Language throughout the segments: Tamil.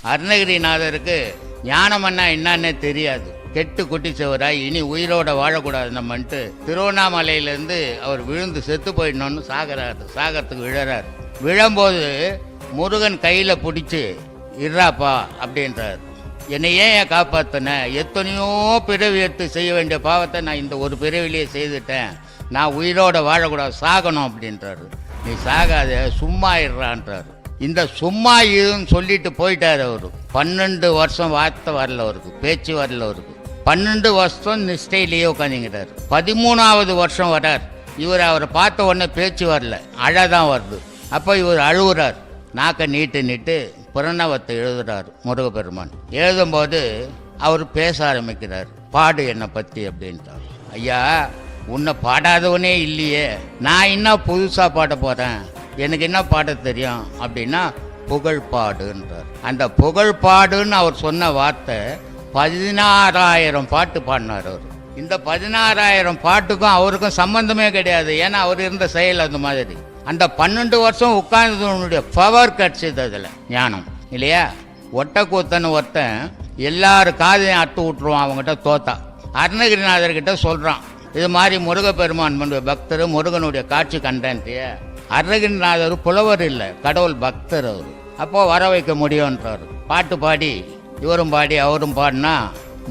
அருணகிரிநாதருக்கு ஞானம்னா என்னன்னே தெரியாது. கெட்டு குட்டிச்சவராய் இனி உயிரோட வாழக்கூடாது நம்மன்ட்டு திருவண்ணாமலையிலேருந்து அவர் விழுந்து செத்து போயிடணும்னு சாகரத்துக்கு விழறார். விழும்போது முருகன் கையில் பிடிச்சி இறாப்பா அப்படின்றார். என்னை ஏன் காப்பாற்றின? எத்தனையோ பிறவி எடுத்து செய்ய வேண்டிய பாவத்தை நான் இந்த ஒரு பிறவிலேயே செய்துட்டேன். நான் உயிரோட வாழக்கூடாது, சாகணும் அப்படின்றாரு. நீ சாகாத, சும்மா இருறான்றாரு. இந்த சும்மா இதுன்னு சொல்லிட்டு போயிட்டார் அவரு. 12 வருஷம் வார்த்தை வரல அவருக்கு, பேச்சு வரல அவருக்கு. 12 வருஷம் நிஷ்டையிலேயே உட்காந்துங்கிறார். 13வது வருஷம் வரார். இவர் அவரை பார்த்த உடனே பேச்சு வரல, அழதான் வருது. அப்போ இவர் அழுகுறார். நாக்கை நீட்டு பிரணவத்தை எழுதுறார் முருகப்பெருமான். எழுதும்போது அவர் பேச ஆரம்பிக்கிறார். பாடு என்னை பற்றி அப்படின்ட்டார். ஐயா, உன்னை பாடாதவனே இல்லையே, நான் என்ன புதுசாக பாட போகிறேன், எனக்கு என்ன பாட தெரியும் அப்படின்னா புகழ் பாடுன்றார். அந்த புகழ் பாடுன்னு அவர் சொன்ன வார்த்தை 16,000 பாட்டு பாடினார் அவர். இந்த 16,000 பாட்டுக்கும் அவருக்கும் சம்பந்தமே கிடையாது. ஏன்னா அவர் இருந்த செயல் அந்த மாதிரி. அந்த 12 வருஷம் உட்கார்ந்தவனுடைய பவர் கிடச்சிது அதில், ஞானம் இல்லையா. ஒட்டக்கூத்தன் ஒருத்தன் எல்லாரும் காதையும் அட்டு விட்டுருவான் அவங்ககிட்ட தோத்தா. அருணகிரிநாதர்கிட்ட சொல்கிறான், இது மாதிரி முருகப்பெருமான் பக்தர், முருகனுடைய காட்சி கண்டேன்ட்டு. அருணகிரிநாதர் புலவர் இல்லை, கடவுள் பக்தர் அவர். அப்போது வர வைக்க முடியும்ன்றார். பாட்டு பாடி இவரும் பாடி அவரும் பாடினா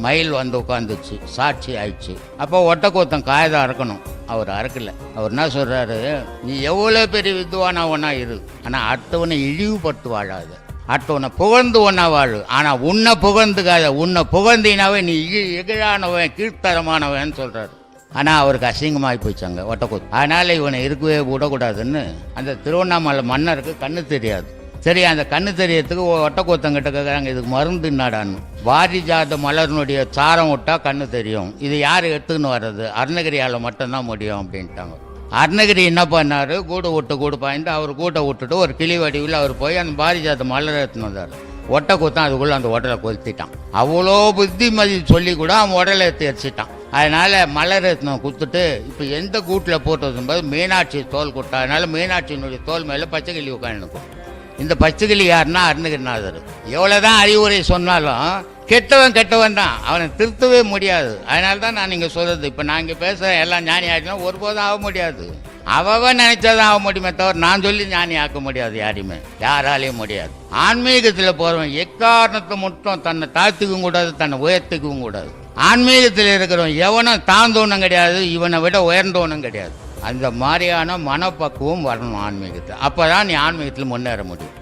மயில் வந்து உட்காந்துச்சு, சாட்சி ஆயிடுச்சு. அப்போ ஒட்டக்கூத்தன் காயதான் அறுக்கணும், அவர் அறுக்கலை. அவர் என்ன சொல்கிறாரு, நீ எவ்வளோ பெரிய வித்வானா ஒன்றா இரு, ஆனால் அடுத்தவனை இழிவுபட்டு வாழாது, அடுத்தவனை புகழ்ந்து ஒன்றா வாழு. ஆனால் உன்னை புகழ்ந்துக்காத, உன்னை புகழ்ந்தினாவே நீ இகழானவன், கீழ்த்தரமானவன் சொல்கிறாரு. ஆனால் அவருக்கு அசிங்கமாகி போயிச்சாங்க ஒட்டக்கூத்து. அதனால் இவனை இருக்கவே விடக்கூடாதுன்னு அந்த திருவண்ணாமலை மன்னருக்கு கண்ணு தெரியாது. சரி, அந்த கண்ணு தெரியறதுக்கு ஒட்டக்கூத்தங்கிட்ட கேட்குறாங்க, இதுக்கு மருந்து என்னாடான்னு. பாரிஜாத மலர்னுடைய சாரம் விட்டா கண்ணு தெரியும், இது யார் எடுத்துன்னு வர்றது, அருணகிரியால் மட்டும்தான் முடியும் அப்படின்ட்டாங்க. அருணகிரி என்ன பண்ணார், கூடு பாய்ந்து அவர் கூட்டை விட்டுட்டு ஒரு கிளி வடிவில் அவர் போய் அந்த பாரிஜாத மலர் எடுத்துன்னு வந்தார். ஒட்டக்கூத்தம் அதுக்குள்ளே அந்த உடலை கொளுத்திட்டான். அவ்வளோ புத்திமதி சொல்லி கூட அவன் உடலை எடுத்து எரிச்சிட்டான். அதனால் மலர் எடுத்துன்னு கொடுத்துட்டு இப்போ எந்த கூட்டில் போட்டதும்போது மீனாட்சி தோல் கொடுத்தா. அதனால் மீனாட்சியினுடைய தோல் மேலே பச்சைக்கிளி உட்காந்துக்கும். இந்த பச்சைக்கிளி யாருன்னா அருணகிரிநாதர். எவ்வளோதான் அறிவுரை சொன்னாலும் கெட்டவன் தான், அவனை திருத்தவே முடியாது. அதனால தான் நான் நீங்கள் சொல்கிறது, இப்போ நான் இங்கே பேச எல்லாம் ஞானி ஆகிட்டோம்னா ஒருபோதும் ஆக முடியாது. அவன் நினைச்சாதான் ஆக முடியுமே தவிர நான் சொல்லி ஞானி ஆக்க முடியாது, யாரையுமே யாராலையும் முடியாது. ஆன்மீகத்தில் போகிறவன் எக்காரணத்தை மட்டும் தன்னை தாழ்த்துக்கவும் கூடாது, தன்னை உயர்த்துக்கவும் கூடாது. ஆன்மீகத்தில் இருக்கிறவன் எவனும் தாழ்ந்தவனும் கிடையாது, இவனை விட உயர்ந்தவனும் கிடையாது. அந்த மாதிரியான மனப்பக்குவம் வரணும் ஆன்மீகத்தில். அப்போ தான் நீ ஆன்மீகத்தில் முன்னேற முடியும்.